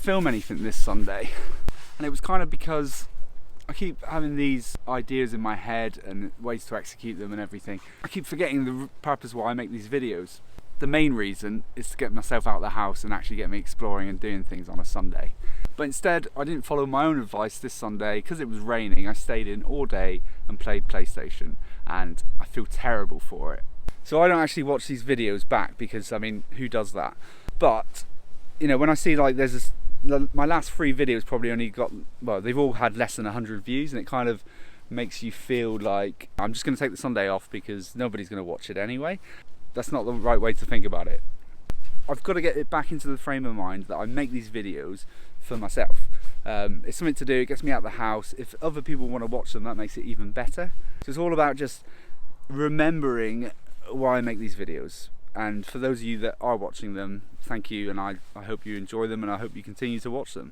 film anything this Sunday, and it was kind of because I keep having these ideas in my head and ways to execute them and everything. I keep forgetting the purpose why I make these videos. The main reason is to get myself out of the house and actually get me exploring and doing things on a Sunday. But instead, I didn't follow my own advice this Sunday. Because it was raining, I stayed in all day and played PlayStation, and I feel terrible for it. So I don't actually watch these videos back because, I mean, who does that? But, you know, when I see like there's this, my last 3 videos probably only got, well, they've all had less than 100 views, and it kind of makes you feel like I'm just going to take the Sunday off because nobody's going to watch it anyway. That's not the right way to think about it. I've got to get it back into the frame of mind that I make these videos for myself. It's something to do, it gets me out of the house. If other people want to watch them, that makes it even better. So it's all about just remembering why I make these videos. And for those of you that are watching them, thank you, and I hope you enjoy them, and I hope you continue to watch them.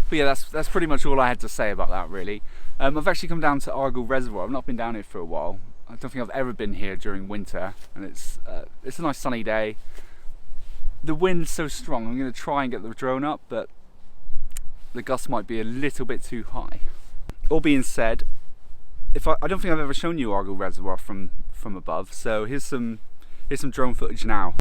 But yeah, that's pretty much all I had to say about that, really. I've actually come down to Argyll Reservoir. I've not been down here for a while. I don't think I've ever been here during winter, and it's a nice sunny day. The wind's so strong, I'm going to try and get the drone up, but the gusts might be a little bit too high. All being said, I don't think I've ever shown you Argyll Reservoir from above, so here's some drone footage now.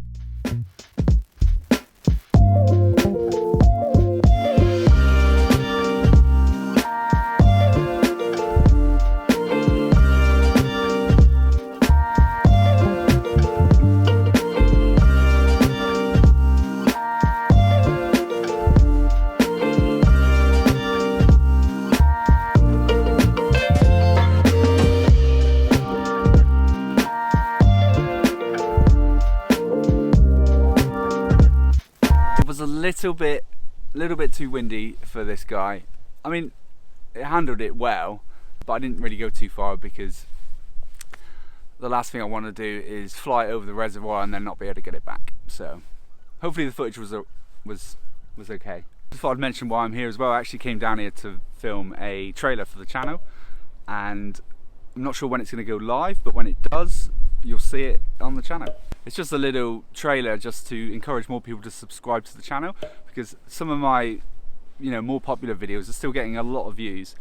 A little bit too windy for this guy. I mean, it handled it well, but I didn't really go too far because the last thing I want to do is fly over the reservoir and then not be able to get it back. So hopefully the footage was okay. Just thought I'd mention why I'm here as well. I actually came down here to film a trailer for the channel, and I'm not sure when it's going to go live, but when it does, you'll see it on the channel. It's just a little trailer just to encourage more people to subscribe to the channel, because some of my, more popular videos are still getting a lot of views.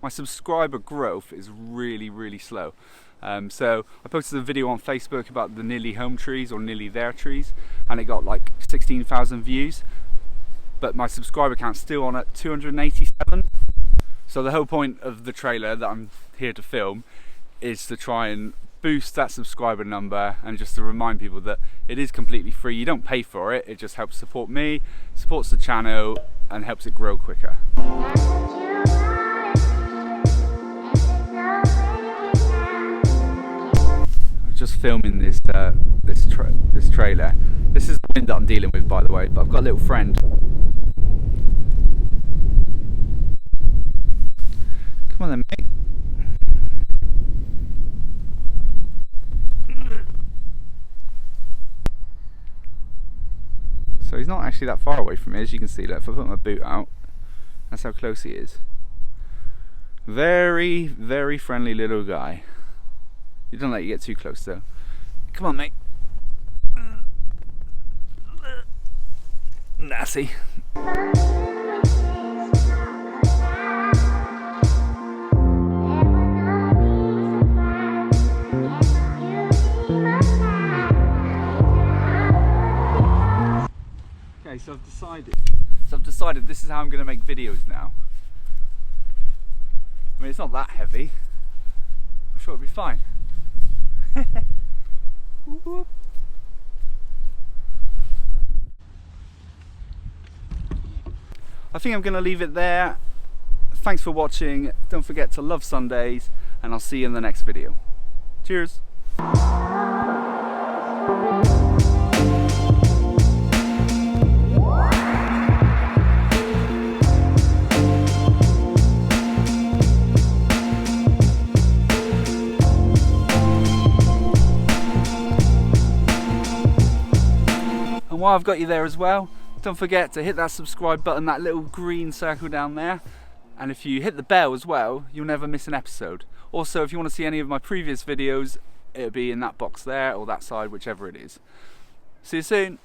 My subscriber growth is really slow. So I posted a video on Facebook about the Nearly Home trees, or Nearly There trees, and it got like 16,000 views, but my subscriber count's still on at 287. So the whole point of the trailer that I'm here to film is to try and boost that subscriber number, and just to remind people that it is completely free. You don't pay for it, it just helps support me, supports the channel, and helps it grow quicker. I'm just filming this trailer. This is the wind that I'm dealing with, by the way, but I've got a little friend. Come on then, mate. So he's not actually that far away from me, as you can see. Look, if I put my boot out, that's how close he is. Very friendly little guy. You don't let you get too close though. Come on, mate. Nasty. Okay, so I've decided this is how I'm going to make videos now. I mean, it's not that heavy. I'm sure it'll be fine. I think I'm going to leave it there. Thanks for watching. Don't forget to love Sundays, and I'll see you in the next video. Cheers. And while I've got you there as well, don't forget to hit that subscribe button, that little green circle down there. And if you hit the bell as well, you'll never miss an episode. Also, if you want to see any of my previous videos, it'll be in that box there or that side, whichever it is. See you soon.